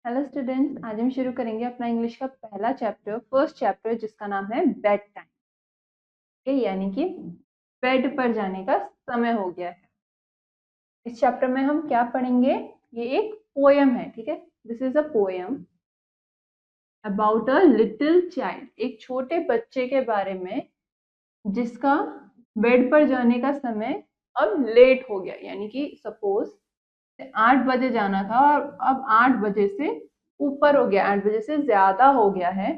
Hello students, आज हम शुरू करेंगे अपना इंग्लिश का पहला चैप्टर, फर्स्ट चैप्टर, जिसका नाम है बेड टाइम। यानी कि बेड पर जाने का समय हो गया है। इस चैप्टर में हम क्या पढ़ेंगे? ये एक पोयम है, ठीक है। This is a poem about a little child, एक छोटे बच्चे के बारे में जिसका बेड पर जाने का समय अब लेट हो गया। यानी कि सपोज 8 बजे जाना था और अब 8 बजे से ऊपर हो गया, 8 बजे से ज्यादा हो गया है।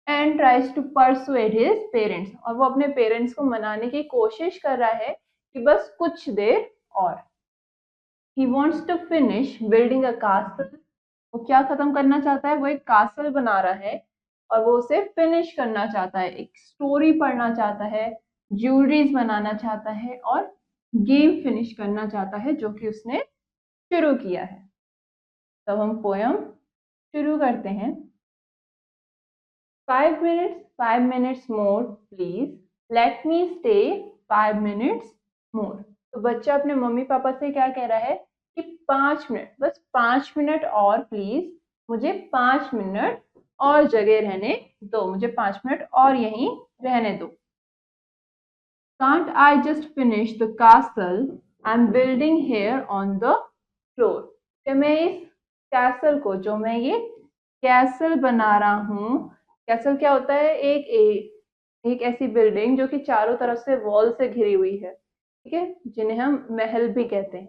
And tries to persuade his parents, और वो अपने पेरेंट्स को मनाने की कोशिश कर रहा है कि बस कुछ देर और। He wants to finish building a castle. वो क्या खत्म करना चाहता है? वो एक कासल बना रहा है और वो उसे फिनिश करना चाहता है, एक स्टोरी पढ़ना चाहता है, ज्वेलरीज बनाना चाहता है और गेम फिनिश करना चाहता है जो कि उसने शुरू किया है। तब हम पोयम शुरू करते हैं। 5 minutes, 5 minutes more, please. Let me stay 5 minutes more. तो बच्चा अपने मम्मी पापा से क्या कह रहा है कि 5 मिनट, बस 5 मिनट और प्लीज, मुझे 5 मिनट और जगह रहने दो, मुझे 5 मिनट और यहीं रहने दो। Can't I just finish the castle I'm building here on the floor? क्या मैं इस कैसल को, जो मैं ये कैसल बना रहा हूँ, कैसल क्या होता है? एक ऐसी बिल्डिंग जो कि चारों तरफ से वॉल से घिरी हुई है, ठीक है, जिन्हें हम महल भी कहते हैं,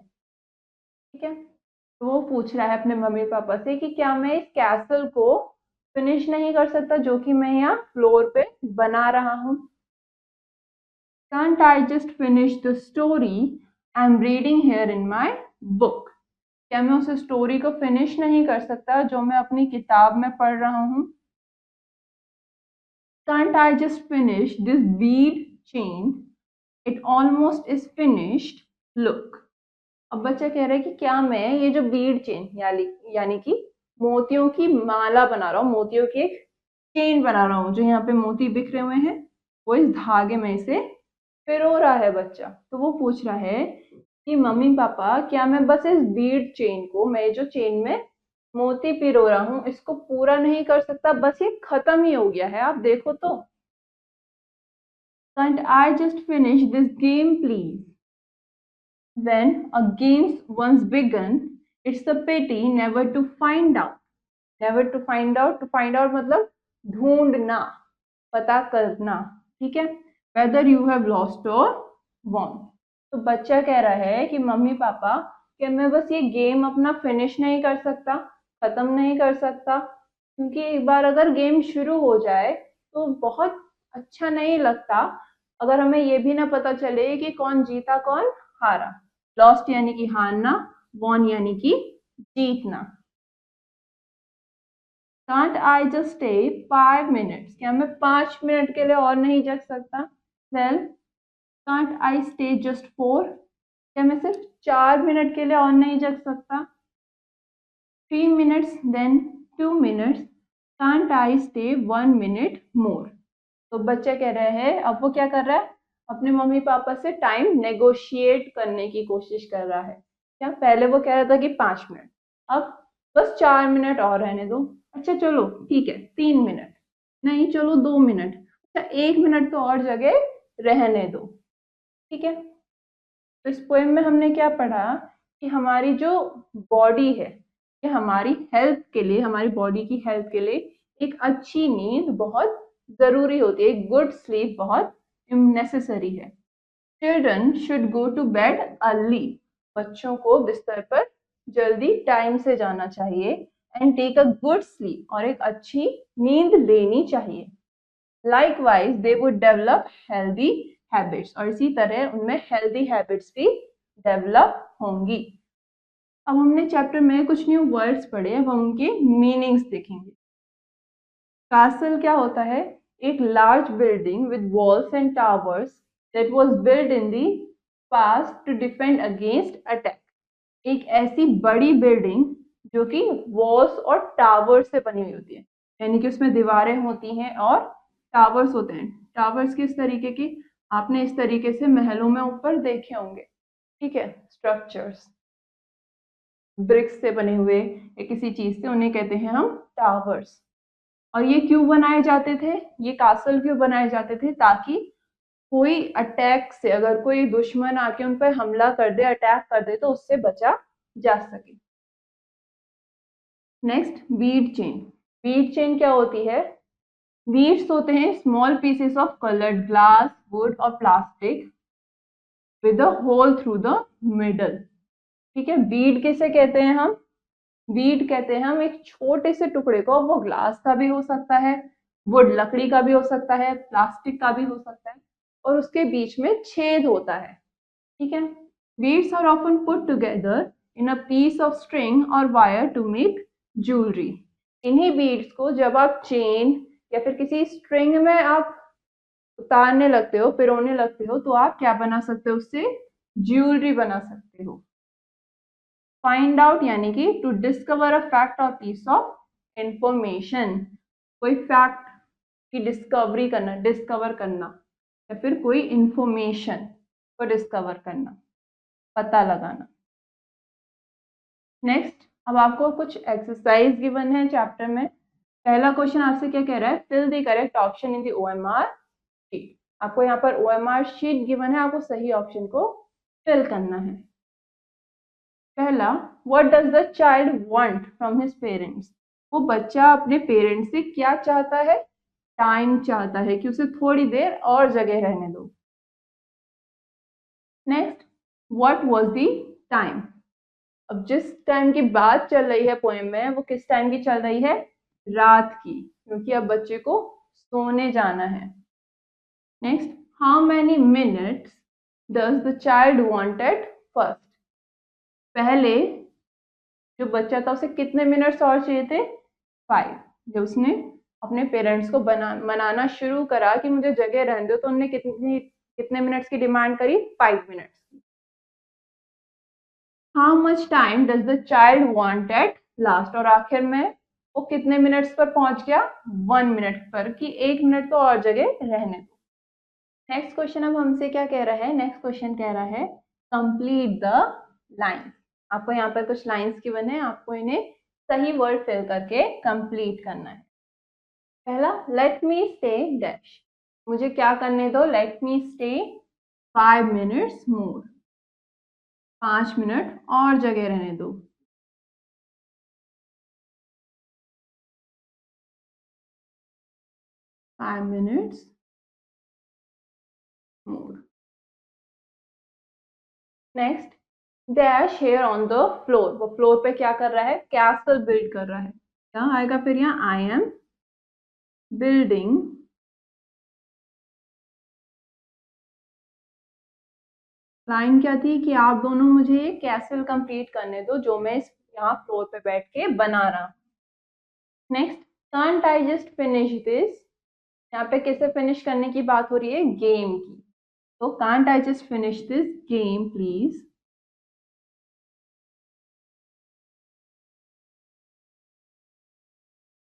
ठीक है। तो वो पूछ रहा है अपने मम्मी पापा से कि क्या मैं इस कैसल को फिनिश नहीं कर सकता जो कि मैं यहाँ फ्लोर पे बना रहा हूँ। Can't I just finish the story I'm reading here in my book? क्या मैं उस स्टोरी को फिनिश नहीं कर सकता जो मैं अपनी किताब में पढ़ रहा हूँ? Can't I just finish this bead chain? It almost is finished. Look. अब बच्चा कह रहा है कि क्या मैं ये जो बीड चेन यानी कि मोतियों की माला बना रहा हूँ, मोतियों की एक चेन बना रहा हूँ, जो यहाँ पे मोती बिखरे हुए हैं, वो इस धागे में इसे पिरो रहा है बच्चा। तो वो पूछ रहा है कि मम्मी पापा, क्या मैं बस इस बीड चेन को, मैं जो चेन में मोती पिरो रहा हूँ, इसको पूरा नहीं कर सकता? बस ये खत्म ही हो गया है, आप देखो तो। Can't I just finish this game, please? When a game's once begun, it's a pity never to find out. Never to find out, to find out मतलब ढूंढना, पता करना, ठीक है। Whether you have lost or won. तो बच्चा कह रहा है कि मम्मी पापा, क्या मैं बस ये गेम अपना फिनिश नहीं कर सकता, खत्म नहीं कर सकता? क्योंकि एक बार अगर गेम शुरू हो जाए तो बहुत अच्छा नहीं लगता अगर हमें ये भी ना पता चले कि कौन जीता कौन हारा। लॉस्ट यानी कि हारना, वॉन यानी कि जीतना। Can't I just stay 5 minutes, क्या मैं 5 मिनट के लिए और नहीं जग सकता? Well, can't I stay just 4, क्या मैं सिर्फ 4 मिनट के लिए और नहीं जग सकता? 3 minutes, then 2 minutes, can't I stay 1 minute more. तो बच्चा कह रहा है, अब वो क्या कर रहा है? अपने मम्मी पापा से टाइम नेगोशिएट करने की कोशिश कर रहा है। क्या पहले वो कह रहा था कि 5 मिनट, अब बस 4 मिनट और रहने दो। अच्छा चलो ठीक है, 3 मिनट, नहीं चलो 2 मिनट, अच्छा 1 मिनट तो और जगह रहने दो, ठीक है। तो इस पोएम में हमने क्या पढ़ा कि हमारी जो बॉडी है, ये हमारी हेल्थ के लिए, हमारी बॉडी की हेल्थ के लिए एक अच्छी नींद बहुत जरूरी होती है, एक गुड स्लीप बहुत नेसेसरी है। Children should go to bed early, बच्चों को बिस्तर पर जल्दी टाइम से जाना चाहिए। And take a good sleep, और एक अच्छी नींद लेनी चाहिए। Likewise they would develop healthy habits, और इसी तरह उनमें हेल्दी हैबिट्स भी डेवलप होंगी। अब हमने चैप्टर में कुछ न्यू वर्ड्स पढ़े, अब हम उनके मीनिंग्स देखेंगे। कासल क्या होता है? एक large building with walls and towers that was build in the past to defend against attack. एक ऐसी बड़ी बिल्डिंग जो कि वॉल्स और टावर्स से बनी हुई होती है, यानी कि उसमें दीवारें होती हैं और टावर्स होते हैं। टावर्स किस तरीके की? आपने इस तरीके से महलों में ऊपर देखे होंगे, ठीक है, स्ट्रक्चर्स। ब्रिक्स से बने हुए या किसी चीज से, उन्हें कहते हैं हम टावर्स। और ये क्यों बनाए जाते थे, ये कासल क्यों बनाए जाते थे, ताकि कोई अटैक से, अगर कोई दुश्मन आके उन पर हमला कर दे, अटैक कर दे, तो उससे बचा जा सके। Next, bead chain. Bead chain क्या होती है? बीड्स होते हैं small pieces of coloured glass, wood और plastic with a hole through the middle. ठीक है, बीड किसे कहते हैं हम? बीड कहते हैं हम एक छोटे से टुकड़े को, वो ग्लास का भी हो सकता है, वुड लकड़ी का भी हो सकता है, प्लास्टिक का भी हो सकता है, और उसके बीच में छेद होता है। ठीक है, beads are often put together in a piece of string or wire to make jewellery. इन्हीं बीड्स को जब आप चेन या फिर किसी स्ट्रिंग में आप उतारने लगते हो, पिरोने लगते हो, तो आप क्या बना सकते हो? उससे ज्वेलरी बना सकते हो। फाइंड आउट यानी कि टू डिस्कवर अ फैक्ट और पीस ऑफ इंफॉर्मेशन। कोई फैक्ट की डिस्कवरी करना, डिस्कवर करना, या फिर कोई इंफॉर्मेशन को डिस्कवर करना, पता लगाना। नेक्स्ट, अब आपको कुछ एक्सरसाइज गिवन है चैप्टर में। पहला क्वेश्चन आपसे क्या कह रहा है? Fill the correct option in the OMR sheet. आपको यहाँ पर ओएमआर शीट गिवन है, आपको सही ऑप्शन को फिल करना है। पहला, what does the child want from his parents. वो बच्चा अपने पेरेंट्स से क्या चाहता है? टाइम चाहता है, कि उसे थोड़ी देर और जगह रहने दो। Next, what was the time. अब जिस टाइम की बात चल रही है पोएम में, वो किस टाइम की चल रही है? रात की, क्योंकि अब बच्चे को सोने जाना है। Next, how many minutes does the child want at first. पहले जो बच्चा था उसे कितने मिनट्स और चाहिए थे? 5। जब उसने अपने पेरेंट्स को मनाना शुरू करा कि मुझे जगह रहने दो, तो उन्होंने कितने मिनट्स की डिमांड करी? 5 मिनट्स की। How much time does the child want at last. और आखिर में वो कितने मिनट्स पर पहुंच गया? 1 मिनट पर, कि 1 मिनट तो और जगह रहने दो। नेक्स्ट क्वेश्चन अब हमसे क्या कह रहा है? नेक्स्ट क्वेश्चन कह रहा है कंप्लीट द लाइन। आपको यहाँ पर कुछ लाइंस गिवन है, आपको इन्हें सही वर्ड फिल करके कंप्लीट करना है। पहला, लेट मी स्टे डैश। मुझे क्या करने दो? Let me stay 5 minutes more. 5 minute और जगह रहने दो। Five minutes more. Next, dash here on the floor. वो फ्लोर पे क्या कर रहा है? कैसल बिल्ड कर रहा है। क्या आएगा फिर यहाँ? आई एम बिल्डिंग लाइन क्या थी कि आप दोनों मुझे ये कैसल कंप्लीट करने दो, जो मैं इस यहाँ फ्लोर पे बैठ के बना रहा हूँ। Next, can't I just finish this. यहाँ पे किसे फिनिश करने की बात हो रही है? गेम की। तो can't I just finish this game please.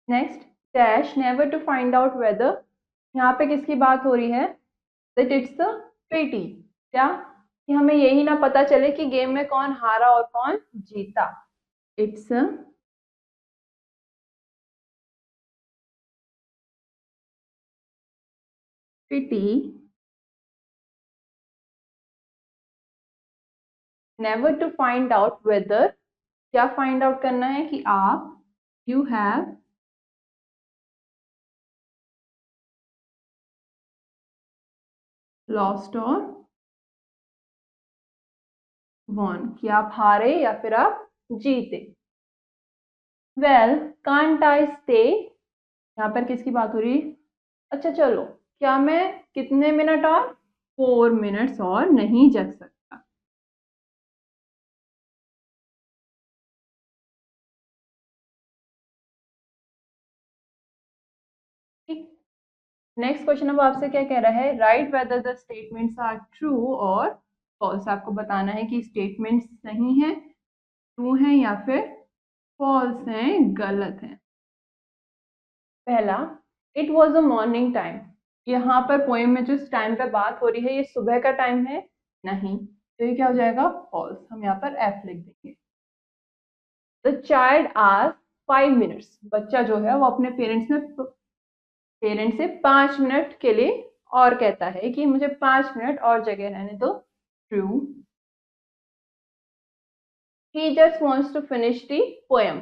Next, dash never to find out whether. यहाँ पे किसकी बात हो रही है? That it's a pity. क्या? कि हमें यही ना पता चले कि गेम में कौन हारा और कौन जीता। It's a pity never to find out whether. क्या फाइंड आउट करना है? कि आप, you have lost or won, कि आप हारे या फिर आप जीते। Well, can't I stay. यहाँ पर किसकी बात हो रही है? अच्छा चलो, क्या मैं कितने मिनट और? 4 मिनट्स और नहीं जग सकता। ठीक। नेक्स्ट क्वेश्चन अब आपसे क्या कह रहा है? Write whether the statements are true or false. आपको बताना है कि स्टेटमेंट्स सही हैं, ट्रू हैं, या फिर फॉल्स हैं, गलत हैं। पहला, it was a morning time. यहाँ पर पोएम में जिस टाइम पे बात हो रही है, ये सुबह का टाइम है? नहीं, तो ये क्या हो जाएगा? फॉल्स। हम यहाँ पर एफ लिख देंगे। द चाइल्ड आस्क्ड 5 मिनट्स, बच्चा जो है वो अपने पेरेंट्स से 5 मिनट के लिए और कहता है कि मुझे 5 मिनट और जगह रहने दो। True. He just wants to finish the poem,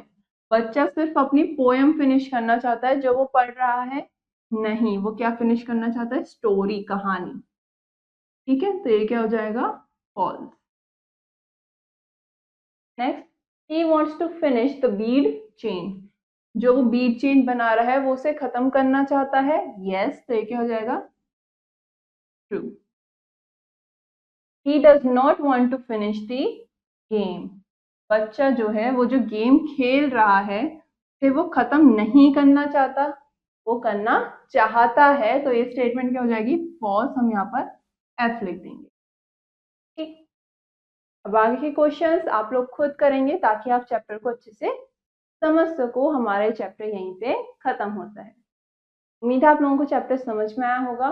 बच्चा सिर्फ अपनी पोएम फिनिश करना चाहता है जो वो पढ़ रहा है। नहीं, वो क्या फिनिश करना चाहता है? स्टोरी, कहानी। ठीक है, तो ये क्या हो जाएगा? False. Next, he wants to finish the bead chain, जो वो बीड चेन बना रहा है वो उसे खत्म करना चाहता है। यस, तो ये क्या हो जाएगा? True. He does not want to finish the game, बच्चा जो है वो जो गेम खेल रहा है उसे वो खत्म नहीं करना चाहता, वो करना चाहता है। तो ये स्टेटमेंट क्या हो जाएगी? फॉल्स। हम यहाँ पर एफ लिख देंगे। ठीक, अब आगे के क्वेश्चंस आप लोग खुद करेंगे ताकि आप चैप्टर को अच्छे से समझ सको। हमारे चैप्टर यहीं पे खत्म होता है। उम्मीद है आप लोगों को चैप्टर समझ में आया होगा।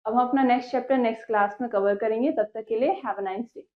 अब हम अपना नेक्स्ट चैप्टर नेक्स्ट क्लास में कवर करेंगे। तब तक के लिए हैव अ नाइस डे।